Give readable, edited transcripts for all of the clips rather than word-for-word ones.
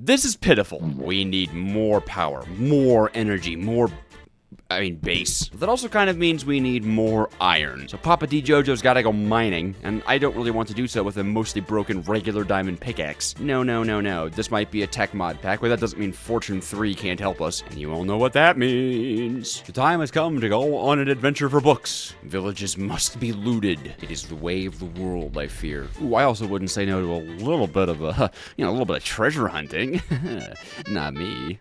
This is pitiful. We need more power, more energy, more base. That also kind of means we need more iron. So Papa D. Jojo's gotta go mining, and I don't really want to do so with a mostly broken regular diamond pickaxe. No, no, no, no. This might be a tech mod pack, but that doesn't mean Fortune 3 can't help us, and you all know what that means. The time has come to go on an adventure for books. Villages must be looted. It is the way of the world, I fear. Ooh, I also wouldn't say no to a little bit of a little bit of treasure hunting. Not me.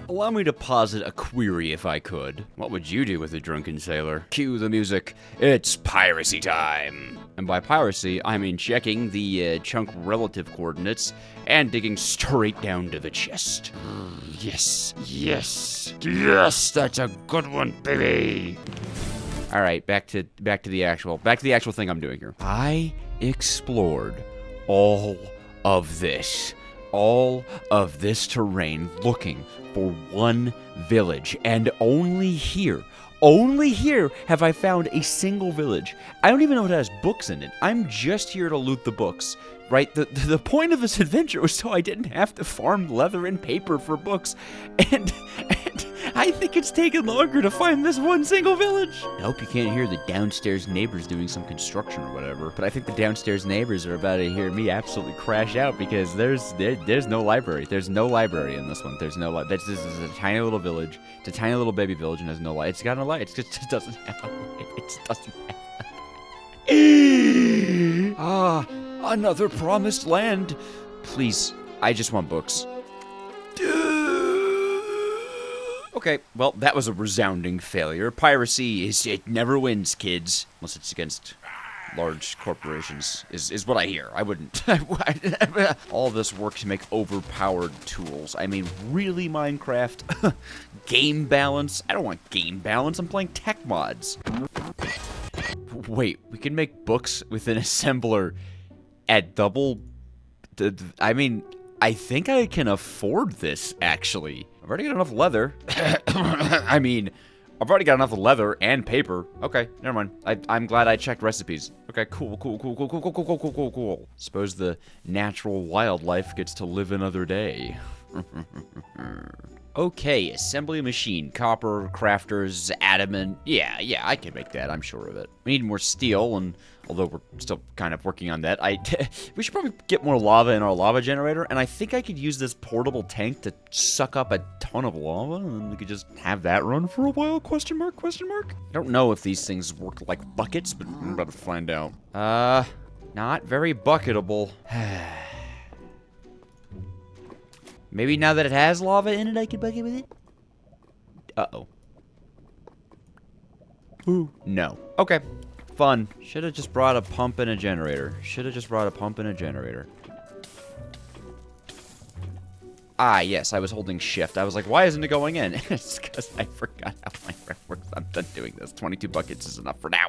Allow me to posit a query if I could. What would you do with a drunken sailor? Cue the music. It's piracy time. And by piracy, I mean checking the chunk relative coordinates and digging straight down to the chest. Yes, yes, yes, that's a good one, baby. All right, back to the actual thing I'm doing here. I explored all of this terrain looking for one village, and only here have I found a single village. I don't even know if it has books in it. I'm just here to loot the books, right? The point of this adventure was so I didn't have to farm leather and paper for books, and I think it's taken longer to find this one single village. I hope you can't hear the downstairs neighbors doing some construction or whatever, but I think the downstairs neighbors are about to hear me absolutely crash out because there's no library. There's no library in this one. There's no this is a tiny little village. It's a tiny little baby village and has no light. It's got no light. It just doesn't have a light. It just doesn't have another promised land. Please, I just want books. Okay, well, that was a resounding failure. Piracy it never wins, kids. Unless it's against large corporations, is what I hear. I wouldn't. All this work to make overpowered tools. I mean, really, Minecraft? Game balance? I don't want game balance. I'm playing tech mods. Wait, we can make books with an assembler at double... I mean, I think I can afford this, actually. I've already got enough leather. I mean, I've already got enough leather and paper. Okay, never mind. I'm glad I checked recipes. Okay, cool. Suppose the natural wildlife gets to live another day. Okay, assembly machine, copper, crafters, adamant. Yeah, I can make that, I'm sure of it. We need more steel, and although we're still kind of working on that, we should probably get more lava in our lava generator, and I think I could use this portable tank to suck up a ton of lava, and we could just have that run for a while, question mark? I don't know if these things work like buckets, but I'm about to find out. Not very bucketable. Maybe now that it has lava in it, I can bucket with it? Uh-oh. Ooh. No. Okay. Fun. Should have just brought a pump and a generator. Ah, yes, I was holding shift. I was like, why isn't it going in? It's because I forgot how Minecraft works. I'm done doing this. 22 buckets is enough for now.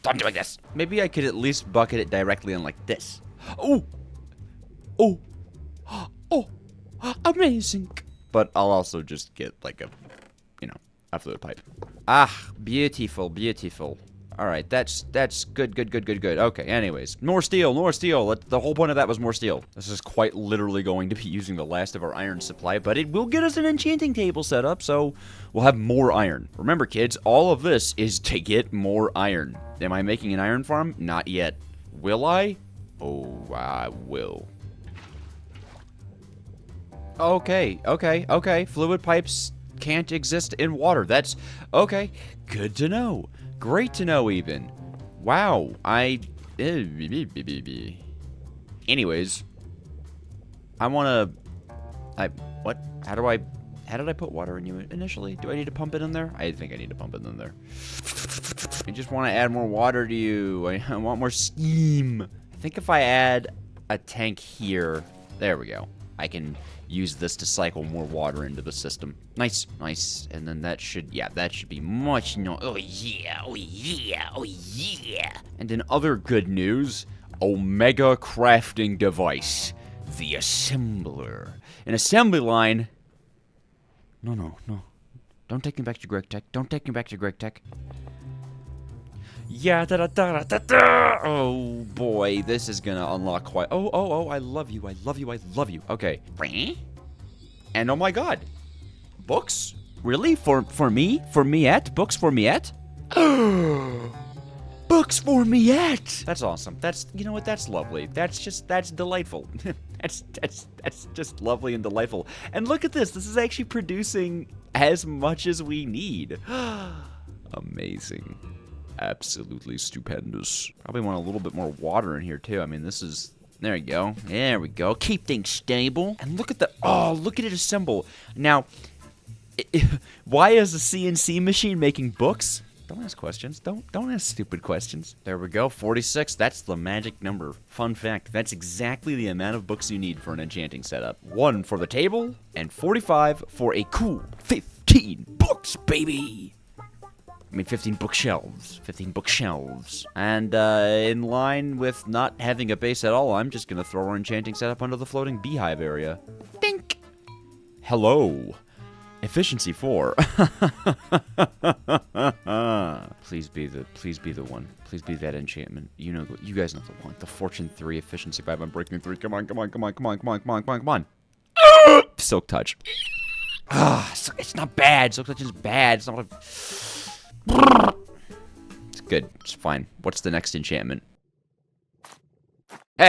Done doing this. Maybe I could at least bucket it directly in like this. Oh! Amazing. But I'll also just get like a fluid pipe. Ah, beautiful. All right, that's good. Okay, anyways, more steel. The whole point of that was more steel. This is quite literally going to be using the last of our iron supply, but it will get us an enchanting table set up, so we'll have more iron. Remember, kids, all of this is to get more iron. Am I making an iron farm? Not yet. Will I? Oh, I will. Okay. Fluid pipes can't exist in water. That's okay. Good to know. Great to know, even. Wow. Anyways, I want to. What? How did I put water in you initially? Do I need to pump it in there? I think I need to pump it in there. I just want to add more water to you. I want more steam. I think if I add a tank here, there we go. I can use this to cycle more water into the system. Nice. And then that should be much oh yeah. And in other good news, Omega crafting device, the assembler. An assembly line no. Don't take me back to Greg Tech. Don't take me back to Greg Tech. Yeah, da da da da da. Oh boy, this is gonna unlock quite. Oh, I love you. I love you. I love you. Okay. And oh my God, books? Really? For me? For Miette? Books for Miette? Books for Miette. That's awesome. That's, you know what? That's lovely. That's delightful. that's just lovely and delightful. And look at this. This is actually producing as much as we need. Amazing. Absolutely stupendous. Probably want a little bit more water in here too. I mean, this is, there you go. There we go. Keep things stable. And look at the, oh, look at it assemble. Now, why is a CNC machine making books? Don't ask questions. Don't ask stupid questions. There we go. 46. That's the magic number. Fun fact, that's exactly the amount of books you need for an enchanting setup. 1 for the table, and 45 for a cool 15 books, baby! I mean, 15 bookshelves. 15 bookshelves. And, in line with not having a base at all, I'm just gonna throw our enchanting setup under the floating beehive area. Dink! Hello. Efficiency 4. Please be the one. Please be that enchantment. You know, you guys know the one. The Fortune 3, Efficiency 5, Unbreaking 3. Come on. Silk Touch. It's not bad. Silk Touch is bad. It's not It's good. It's fine. What's the next enchantment? No.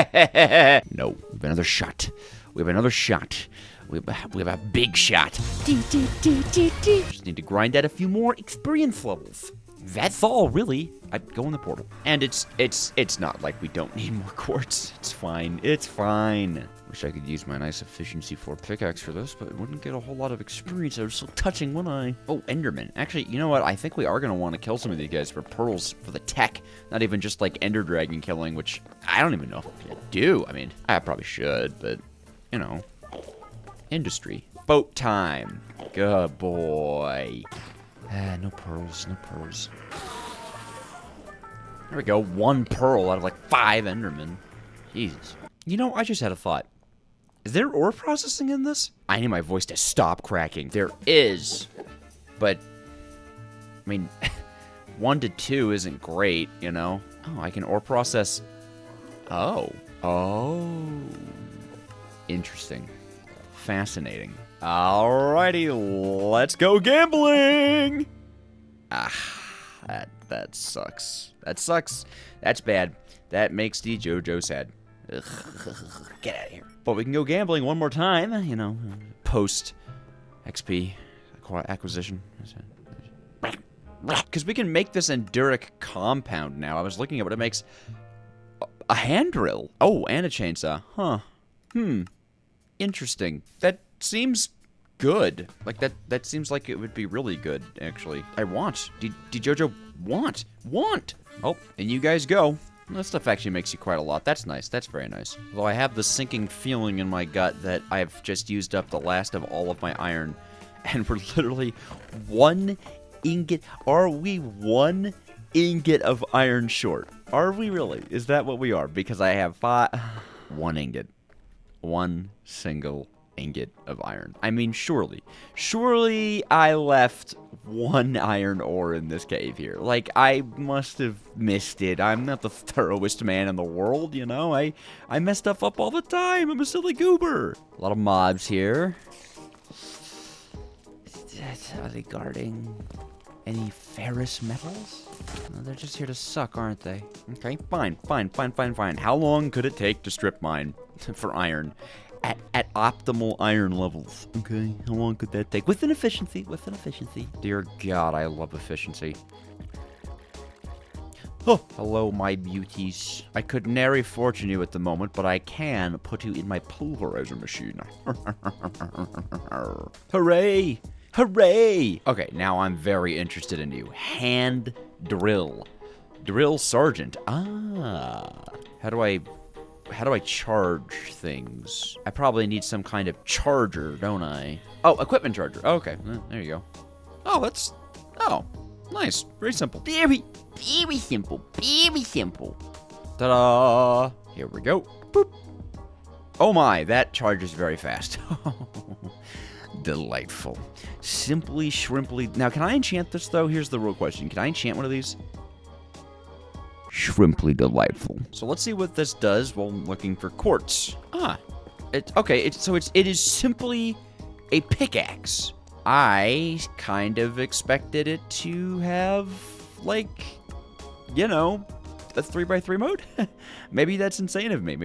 We have another shot. We have a big shot. Just need to grind out a few more experience levels. That's all, really. I'd go in the portal. And it's not like we don't need more quartz. It's fine. It's fine. Wish I could use my nice efficiency 4 pickaxe for this, but it wouldn't get a whole lot of experience. I was so touching, wouldn't I? Oh, Enderman. Actually, you know what? I think we are going to want to kill some of these guys for pearls for the tech. Not even just like Ender Dragon killing, which I don't even know if I do. I mean, I probably should, but, you know. Industry. Boat time. Good boy. No pearls. No pearls. There we go. 1 pearl out of like 5 Endermen. Jesus. You know, I just had a thought. Is there ore processing in this? I need my voice to stop cracking. There is. But, I mean, 1 to 2 isn't great, you know? Oh, I can ore process. Oh. Interesting. Fascinating. Alrighty, let's go gambling! That sucks. That sucks. That's bad. That makes the JoJo sad. Ugh, get out of here. But we can go gambling one more time, you know, post XP acquisition. Because we can make this enduric compound now. I was looking at what it makes. A hand drill. Oh, and a chainsaw. Huh. Interesting. That seems good. Like, that seems like it would be really good, actually. I want. Did JoJo want? Oh, and you guys go. That stuff actually makes you quite a lot. That's nice. That's very nice. Although I have the sinking feeling in my gut that I've just used up the last of all of my iron. And we're literally 1 ingot. Are we 1 ingot of iron short? Are we really? Is that what we are? Because I have 1 ingot. 1 single ingot of iron. I mean, surely I left 1 iron ore in this cave here. Like, I must have missed it. I'm not the thoroughest man in the world, you know? I mess stuff up all the time. I'm a silly goober. A lot of mobs here. Are they guarding any ferrous metals? No, they're just here to suck, aren't they? Okay, fine. How long could it take to strip mine for iron? At optimal iron levels. Okay, how long could that take? With an efficiency. Dear God, I love efficiency. Oh, hello, my beauties. I could nary fortune you at the moment, but I can put you in my pulverizer machine. Hooray! Hooray! Okay, now I'm very interested in you. Hand drill. Drill sergeant. Ah. How do I charge things? I probably need some kind of charger, don't I? Oh, equipment charger. Oh, okay, there you go. Oh, nice. Very simple. Very simple. Ta-da! Here we go. Boop. Oh my, that charges very fast. delightful. Simply shrimply. Now, can I enchant this, though? Here's the real question. Can I enchant one of these? Shrimply delightful. So let's see what this does while looking for quartz. It is simply a pickaxe. I kind of expected it to have, like, you know, a 3x3 mode? Maybe that's insane of me.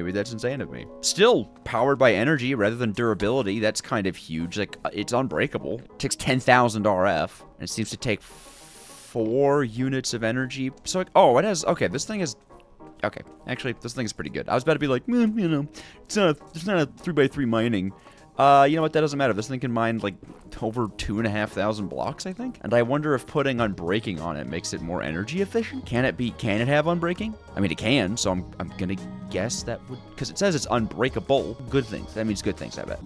Still, powered by energy rather than durability. That's kind of huge. Like, it's unbreakable. It takes 10,000 RF, and it seems to take 4 units of energy. So, like, oh, it has, okay, this thing is, okay, actually, this thing is pretty good. I was about to be like, you know, it's not a 3x3 mining. You know what, that doesn't matter. This thing can mine, like, over 2,500 blocks, I think. And I wonder if putting unbreaking on it makes it more energy efficient? Can it have unbreaking? I mean, it can, so I'm gonna guess that would, because it says it's unbreakable. Good things. That means good things, I bet.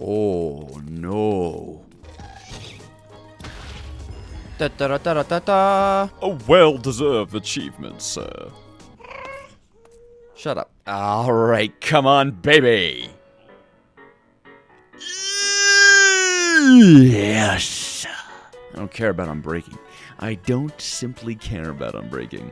Oh, no. Da-da-da-da-da-da. A well-deserved achievement, sir. Shut up. All right, come on, baby. Yes. I don't care about unbreaking. I don't simply care about unbreaking.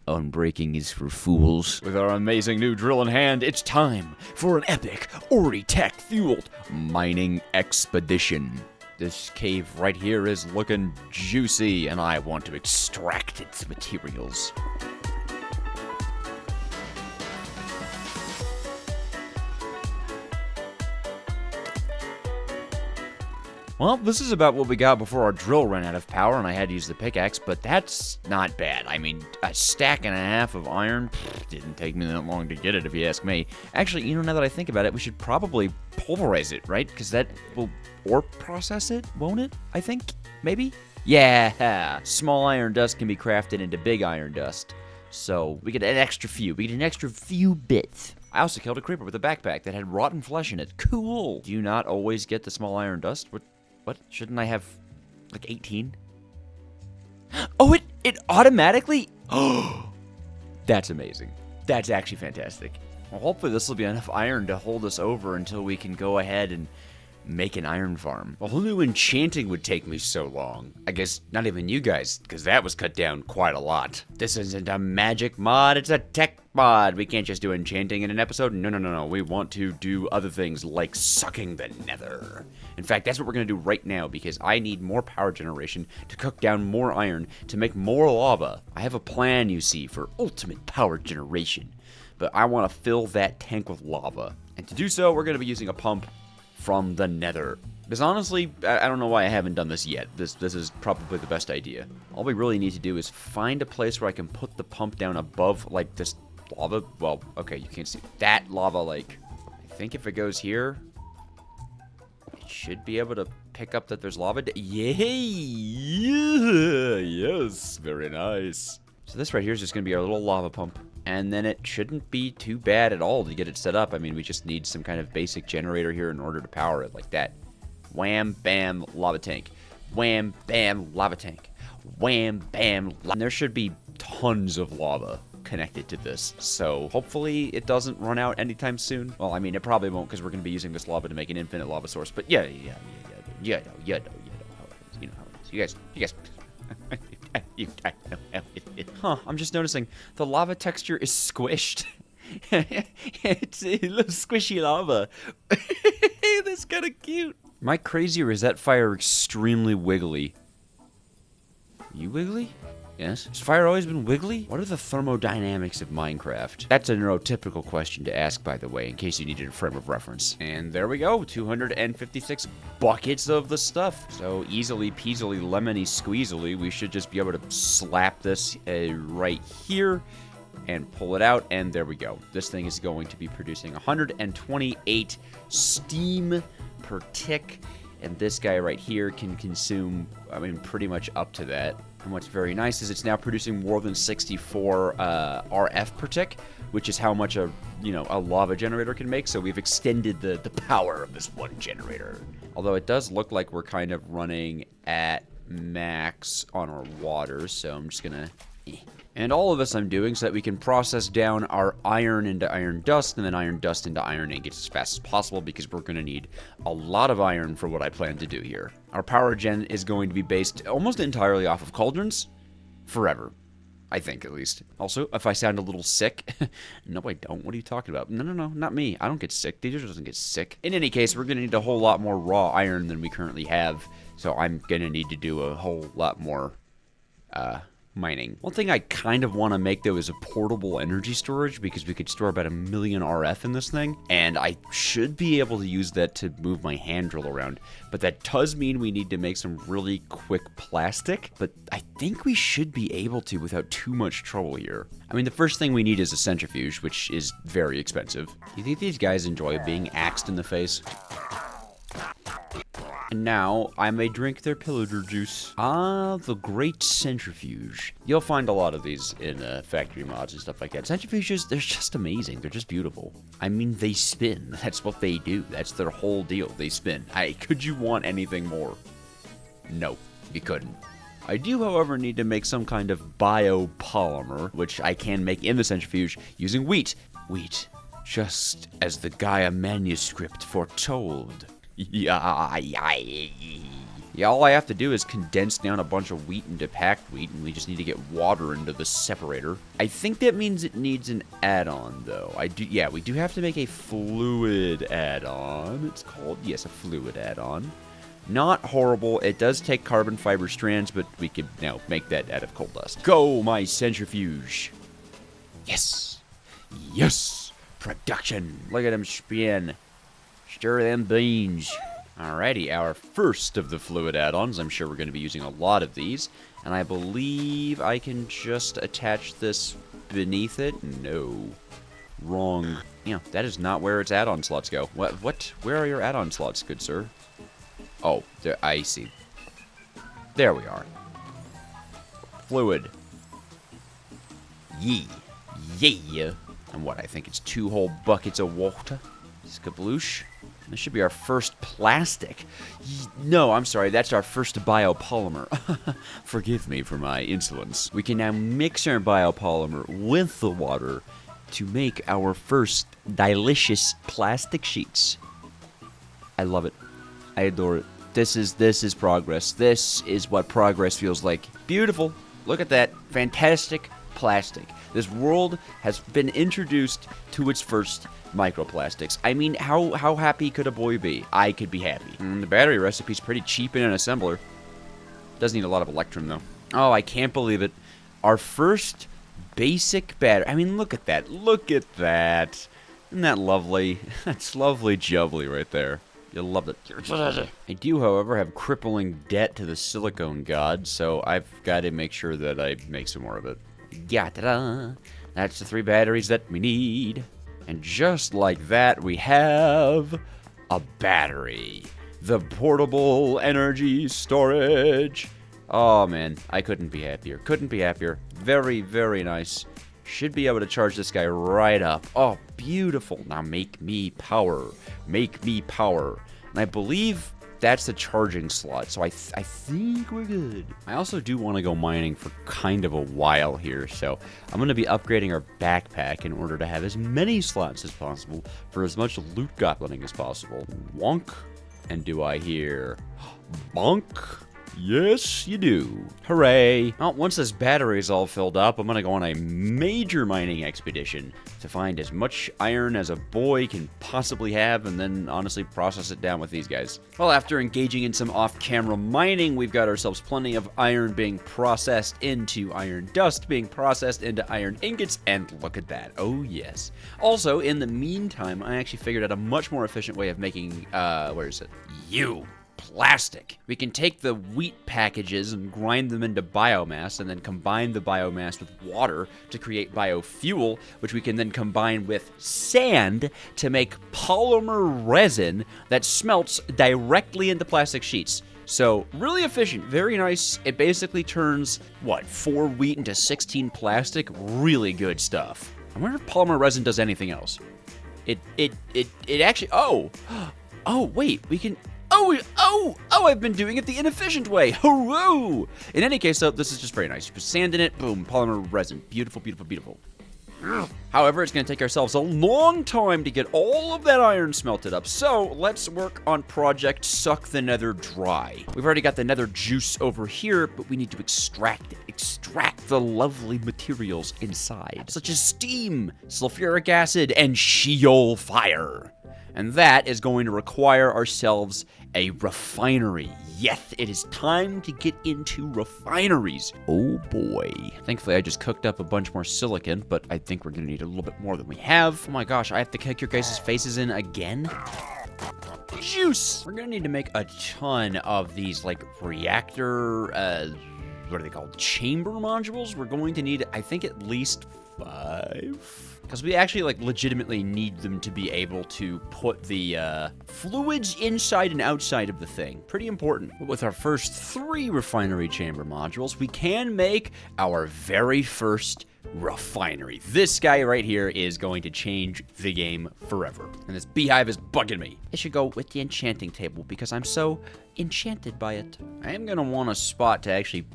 Unbreaking is for fools. With our amazing new drill in hand, it's time for an epic Oritech-fueled mining expedition. This cave right here is looking juicy, and I want to extract its materials. Well, this is about what we got before our drill ran out of power and I had to use the pickaxe, but that's not bad. I mean, a stack and a half of iron didn't take me that long to get it, if you ask me. Actually, you know, now that I think about it, we should probably pulverize it, right? Because that will ore process it, won't it? I think? Maybe? Yeah! Small iron dust can be crafted into big iron dust. So, we get an extra few. We get an extra few bits. I also killed a creeper with a backpack that had rotten flesh in it. Cool! Do you not always get the small iron dust? What? Shouldn't I have, like, 18? Oh, it automatically? Oh, that's amazing. That's actually fantastic. Well, hopefully this will be enough iron to hold us over until we can go ahead and make an iron farm. Well, who knew enchanting would take me so long? I guess not even you guys, because that was cut down quite a lot. This isn't a magic mod, it's a tech mod. We can't just do enchanting in an episode. No. We want to do other things like sucking the nether. In fact, that's what we're going to do right now, because I need more power generation to cook down more iron to make more lava. I have a plan, you see, for ultimate power generation, but I want to fill that tank with lava. And to do so, we're going to be using a pump from the nether. Because honestly, I don't know why I haven't done this yet. This is probably the best idea. All we really need to do is find a place where I can put the pump down above, like, this lava. Well, okay, you can't see that lava lake. I think if it goes here, it should be able to pick up that there's lava. Yeah, yes, very nice. So this right here is just going to be our little lava pump. And then it shouldn't be too bad at all to get it set up. I mean, we just need some kind of basic generator here in order to power it like that. Wham, bam, lava tank. Wham, bam, lava tank. Wham, bam, and there should be tons of lava connected to this. So hopefully it doesn't run out anytime soon. Well, I mean, it probably won't because we're going to be using this lava to make an infinite lava source. But yeah. You know how it is. You guys. You guys know how it is. Huh, I'm just noticing the lava texture is squished. It's a little squishy lava. That's kind of cute. My crazy Rosette fire extremely wiggly. You wiggly? Yes. Has fire always been wiggly? What are the thermodynamics of Minecraft? That's a neurotypical question to ask, by the way, in case you needed a frame of reference. And there we go, 256 buckets of the stuff. So easily peasily lemony squeezily, we should just be able to slap this right here and pull it out, and there we go. This thing is going to be producing 128 steam per tick, and this guy right here can consume, I mean, pretty much up to that. And what's very nice is it's now producing more than 64 RF per tick, which is how much a lava generator can make. So we've extended the power of this one generator. Although it does look like we're kind of running at max on our water, so I'm just gonna And all of this I'm doing so that we can process down our iron into iron dust and then iron dust into iron ingots as fast as possible, because we're going to need a lot of iron for what I plan to do here. Our power gen is going to be based almost entirely off of cauldrons forever. I think, at least. Also, if I sound a little sick... No, I don't. What are you talking about? No, not me. I don't get sick. DJ doesn't get sick. In any case, we're going to need a whole lot more raw iron than we currently have, so I'm going to need to do a whole lot more, mining. One thing I kind of want to make, though, is a portable energy storage, because we could store about 1 million RF in this thing, and I should be able to use that to move my hand drill around. But that does mean we need to make some really quick plastic, but I think we should be able to without too much trouble here. I mean, the first thing we need is a centrifuge, which is very expensive. Do you think these guys enjoy being axed in the face? And now, I may drink their pillager juice. Ah, the great centrifuge. You'll find a lot of these in factory mods and stuff like that. Centrifuges, they're just amazing. They're just beautiful. I mean, they spin. That's what they do. That's their whole deal. They spin. Could you want anything more? No, you couldn't. I do, however, need to make some kind of biopolymer, which I can make in the centrifuge using wheat. Wheat, just as the Gaia manuscript foretold. Yeah, all I have to do is condense down a bunch of wheat into packed wheat, and we just need to get water into the separator. I think that means it needs an add-on, though. Yeah, we do have to make a fluid add-on. It's called, yes, a fluid add-on. Not horrible. It does take carbon fiber strands, but we could now make that out of coal dust. Go, my centrifuge. Yes. Yes. Production. Look at him spin. Stir them beans. Alrighty, our first of the fluid add-ons. I'm sure we're going to be using a lot of these. And I believe I can just attach this beneath it. No. Wrong. Yeah, that is not where its add-on slots go. What? Where are your add-on slots, good sir? Oh, there, I see. There we are. Fluid. Yeah. And what, I think it's 2 whole buckets of water. Skabloosh. This should be our first plastic. No, I'm sorry, that's our first biopolymer. Forgive me for my insolence. We can now mix our biopolymer with the water to make our first delicious plastic sheets. I love it. I adore it. This is progress. This is what progress feels like. Beautiful. Look at that. Fantastic plastic. This world has been introduced to its first microplastics. I mean, how happy could a boy be? I could be happy. The battery recipe's pretty cheap in an assembler. Does need a lot of electrum, though. Oh, I can't believe it. Our first basic battery. I mean, look at that. Look at that. Isn't that lovely? That's lovely jubbly right there. You'll love it. I do, however, have crippling debt to the silicone god, so I've got to make sure that I make some more of it. Ya-da-da. That's the 3 batteries that we need. And just like that, we have a battery. The portable energy storage. Oh, man. I couldn't be happier. Couldn't be happier. Very, very nice. Should be able to charge this guy right up. Oh, beautiful. Now make me power. Make me power. And I believe that's the charging slot, so I think we're good. I also do want to go mining for kind of a while here, so I'm going to be upgrading our backpack in order to have as many slots as possible for as much loot goblining as possible. Wonk. And do I hear bonk? Yes, you do. Hooray. Well, once this battery is all filled up, I'm going to go on a major mining expedition to find as much iron as a boy can possibly have, and then honestly process it down with these guys. Well, after engaging in some off-camera mining, we've got ourselves plenty of iron being processed into iron dust, being processed into iron ingots, and look at that. Oh, yes. Also, in the meantime, I actually figured out a much more efficient way of making, where is it? Plastic. We can take the wheat packages and grind them into biomass and then combine the biomass with water to create biofuel, which we can then combine with sand to make polymer resin that smelts directly into plastic sheets. So, really efficient, very nice. It basically turns, 4 wheat into 16 plastic? Really good stuff. I wonder if polymer resin does anything else. It actually, oh, wait, we can... I've been doing it the inefficient way. Hooray! In any case, though, this is just very nice. You put sand in it, boom, polymer resin. Beautiful, beautiful, beautiful. However, it's going to take ourselves a long time to get all of that iron smelted up, so let's work on Project Suck the Nether Dry. We've already got the nether juice over here, but we need to extract it. Extract the lovely materials inside, such as steam, sulfuric acid, and Sheol fire. And that is going to require ourselves a refinery. Yes, it is time to get into refineries. Oh boy. Thankfully, I just cooked up a bunch more silicon, but I think we're gonna need a little bit more than we have. Oh my gosh, I have to kick your guys' faces in again? Juice! We're gonna need to make a ton of these, like, reactor, what are they called? Chamber modules? We're going to need, I think, at least 5. Because we actually, like, legitimately need them to be able to put the fluids inside and outside of the thing. Pretty important. But with our first 3 refinery chamber modules, we can make our very first refinery. This guy right here is going to change the game forever. And this beehive is bugging me. It should go with the enchanting table because I'm so enchanted by it. I am going to want a spot to actually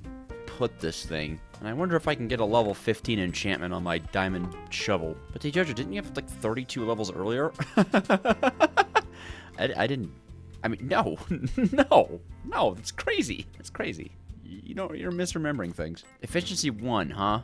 put this thing. And I wonder if I can get a level 15 enchantment on my diamond shovel. But hey, Jojo, didn't you have like 32 levels earlier? I didn't. I mean, no. No, that's crazy. That's crazy. You know, you're misremembering things. Efficiency 1, huh?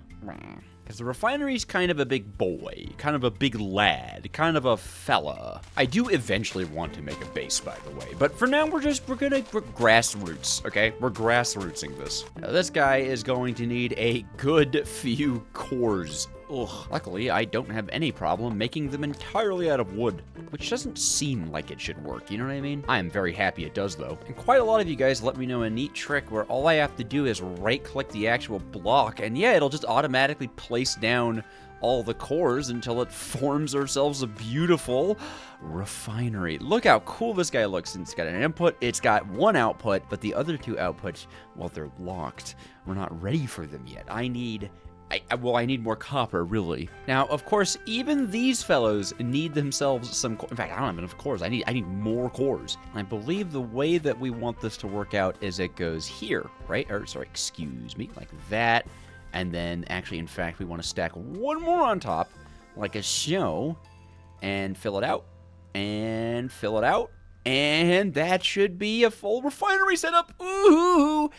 Because the refinery's kind of a big boy, kind of a big lad, kind of a fella. I do eventually want to make a base, by the way, but for now we're grassroots, okay? We're grassrootsing this. Now, this guy is going to need a good few cores. Ugh. Luckily, I don't have any problem making them entirely out of wood, which doesn't seem like it should work, you know what I mean? I am very happy it does, though. And quite a lot of you guys let me know a neat trick where all I have to do is right-click the actual block, and yeah, it'll just automatically place down all the cores until it forms ourselves a beautiful refinery. Look how cool this guy looks. It's got an input, it's got 1 output, but the other 2 outputs, well, they're locked. We're not ready for them yet. I need more copper, really. Now, of course, even these fellows need themselves some in fact, I don't have enough cores. I need more cores. I believe the way that we want this to work out is it goes here, right? Or, sorry, excuse me, like that. And then, actually, in fact, we want to stack 1 more on top, like a so, and fill it out, and fill it out. And that should be a full refinery setup. Ooh,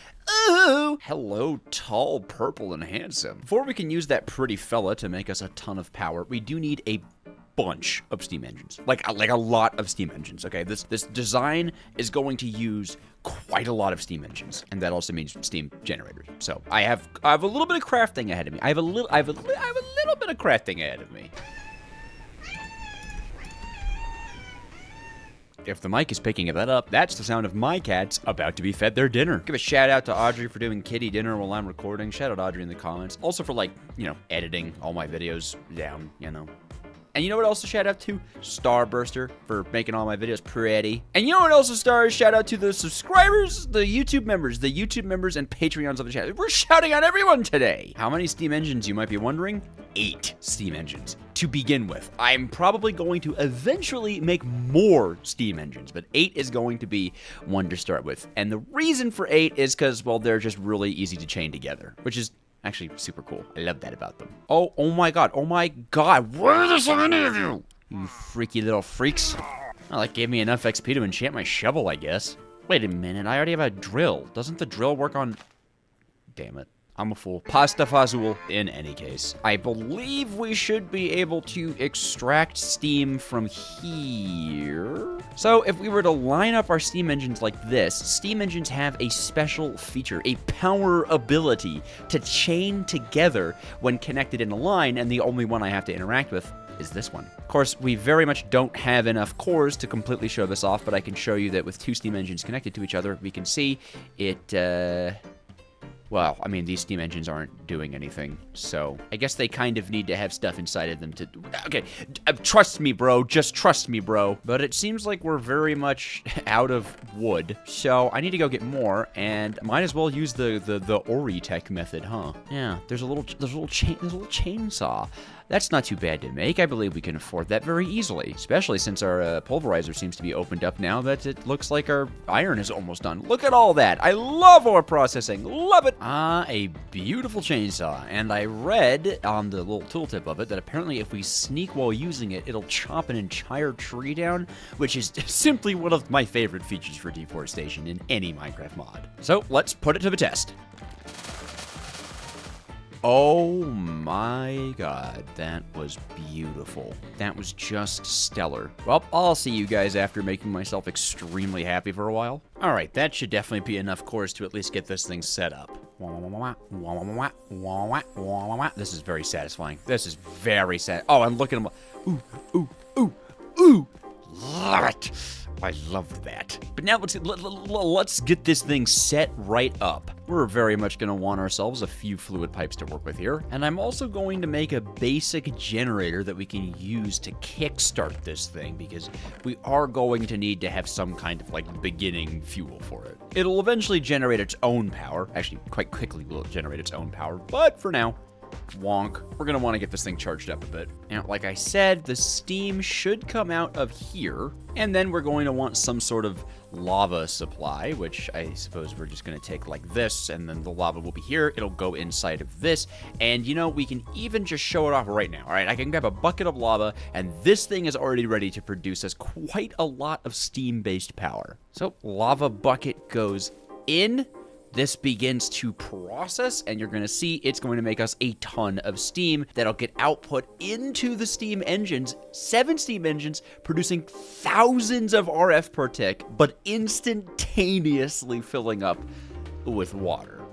ooh. Hello, tall, purple, and handsome. Before we can use that pretty fella to make us a ton of power, we do need a bunch of steam engines. Like a lot of steam engines, okay? This design is going to use quite a lot of steam engines, and that also means steam generators. So I have a little bit of crafting ahead of me. I have a little bit of crafting ahead of me. If the mic is picking that up, that's the sound of my cats about to be fed their dinner. Give a shout out to Audrey for doing kitty dinner while I'm recording. Shout out Audrey in the comments. Also for, like, you know, editing all my videos down, you know. And you know what else to shout out to? Starburster for making all my videos pretty. And you know what else to shout out to? The subscribers, the YouTube members and Patreons of the channel. We're shouting out everyone today. How many steam engines, you might be wondering? 8 steam engines to begin with. I'm probably going to eventually make more steam engines, but 8 is going to be one to start with. And the reason for 8 is because, well, they're just really easy to chain together, which is actually super cool. I love that about them. Oh my god, where are there so many of you? You freaky little freaks. Well, that gave me enough XP to enchant my shovel, I guess. Wait a minute, I already have a drill. Doesn't the drill work on... Damn it. I'm a fool. Pasta fazool. In any case, I believe we should be able to extract steam from here. So if we were to line up our steam engines like this, steam engines have a special feature, a power ability to chain together when connected in a line, and the only one I have to interact with is this one. Of course, we very much don't have enough cores to completely show this off, but I can show you that with 2 steam engines connected to each other, we can see it, well, I mean, these steam engines aren't doing anything, so I guess they kind of need to have stuff inside of them to... Okay, trust me, bro. Just trust me, bro. But it seems like we're very much out of wood, so I need to go get more, and might as well use the Oritech method, huh? Yeah, there's a little chainsaw. That's not too bad to make. I believe we can afford that very easily, especially since our pulverizer seems to be opened up now that it looks like our iron is almost done. Look at all that. I love ore processing. Love it. A beautiful chainsaw. And I read on the little tooltip of it that apparently if we sneak while using it, it'll chop an entire tree down, which is simply one of my favorite features for deforestation in any Minecraft mod. So let's put it to the test. Oh my god, that was beautiful. That was just stellar. Well, I'll see you guys after making myself extremely happy for a while. Alright, that should definitely be enough cores to at least get this thing set up. This is very satisfying. This is very sad. Oh, I'm looking at them. Ooh. Love it. I loved that. But now let's get this thing set right up. We're very much going to want ourselves a few fluid pipes to work with here. And I'm also going to make a basic generator that we can use to kickstart this thing, because we are going to need to have some kind of like beginning fuel for it. It'll eventually generate its own power. Actually, quite quickly will it generate its own power. But for now, wonk. We're going to want to get this thing charged up a bit. Now, like I said, the steam should come out of here, and then we're going to want some sort of lava supply, which I suppose we're just going to take like this, and then the lava will be here. It'll go inside of this, and you know, we can even just show it off right now. All right, I can grab a bucket of lava, and this thing is already ready to produce us quite a lot of steam-based power. So, lava bucket goes in. This begins to process, and you're going to see it's going to make us a ton of steam that'll get output into the steam engines, 7 steam engines, producing thousands of RF per tick, but instantaneously filling up with water.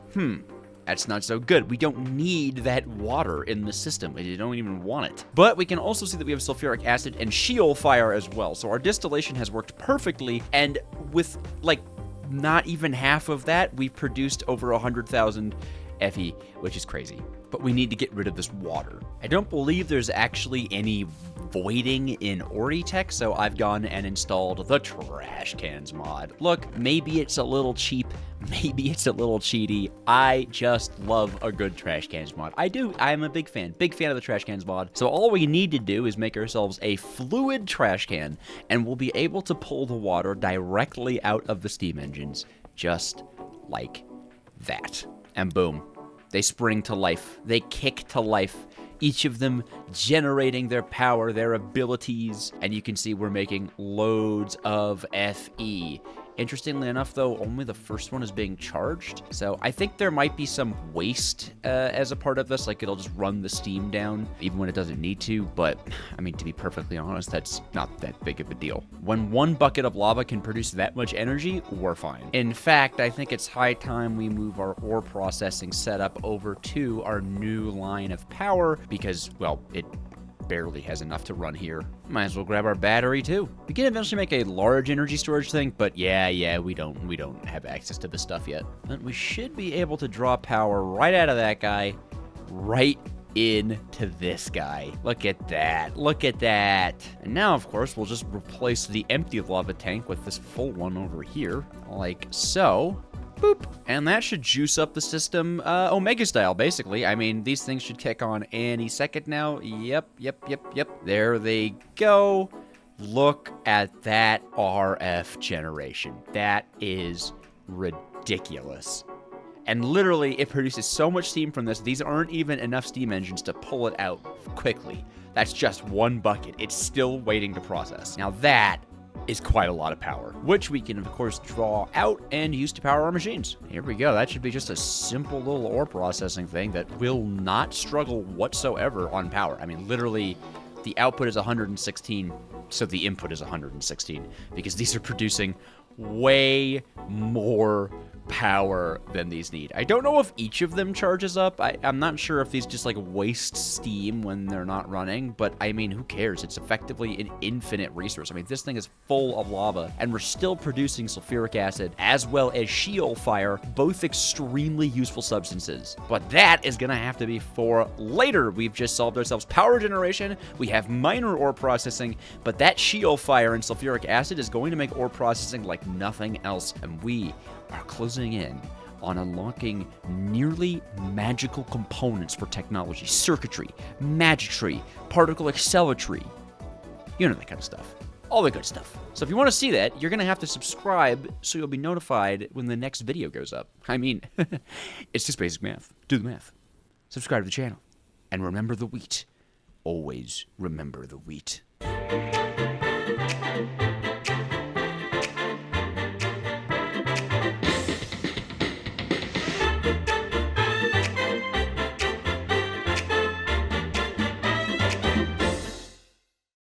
That's not so good. We don't need that water in the system. We don't even want it. But we can also see that we have sulfuric acid and Sheol fire as well. So our distillation has worked perfectly, and with, like, not even half of that, we've produced over 100,000 Fe, which is crazy. But we need to get rid of this water. I don't believe there's actually any voiding in Oritech, so I've gone and installed the trash cans mod. Look, maybe it's a little cheap, maybe it's a little cheaty. I just love a good trash cans mod. I do. I'm a big fan of the trash cans mod. So all we need to do is make ourselves a fluid trash can, and we'll be able to pull the water directly out of the steam engines, just like that. And boom, they spring to life. They kick to life. Each of them generating their power, their abilities, and you can see we're making loads of Fe. Interestingly enough, though, only the first one is being charged, so I think there might be some waste as a part of this, like it'll just run the steam down, even when it doesn't need to, but, I mean, to be perfectly honest, that's not that big of a deal. When one bucket of lava can produce that much energy, we're fine. In fact, I think it's high time we move our ore processing setup over to our new line of power, because, well, it barely has enough to run here. Might as well grab our battery too. We can eventually make a large energy storage thing, but yeah, we don't have access to this stuff yet. But we should be able to draw power right out of that guy, right into this guy. Look at that. Look at that. And now, of course, we'll just replace the empty lava tank with this full one over here, like so. Boop. And that should juice up the system Omega style, basically. I mean, these things should kick on any second now. Yep. There they go. Look at that RF generation. That is ridiculous. And literally, it produces so much steam from this, these aren't even enough steam engines to pull it out quickly. That's just one bucket. It's still waiting to process. Now that is quite a lot of power, which we can, of course, draw out and use to power our machines. Here we go. That should be just a simple little ore processing thing that will not struggle whatsoever on power. I mean, literally, the output is 116, so the input is 116, because these are producing way more power than these need. I don't know if each of them charges up. I'm not sure if these just like waste steam when they're not running, but I mean, who cares? It's effectively an infinite resource. I mean, this thing is full of lava, and we're still producing sulfuric acid as well as Sheol fire, both extremely useful substances. But that is gonna have to be for later. We've just solved ourselves power generation. We have minor ore processing, but that Sheol fire and sulfuric acid is going to make ore processing like nothing else, and we are closing in on unlocking nearly magical components for technology, circuitry, magicry, particle acceleratory. You know that kind of stuff. All the good stuff. So if you want to see that, you're going to have to subscribe so you'll be notified when the next video goes up. I mean, it's just basic math. Do the math. Subscribe to the channel. And remember the wheat. Always remember the wheat.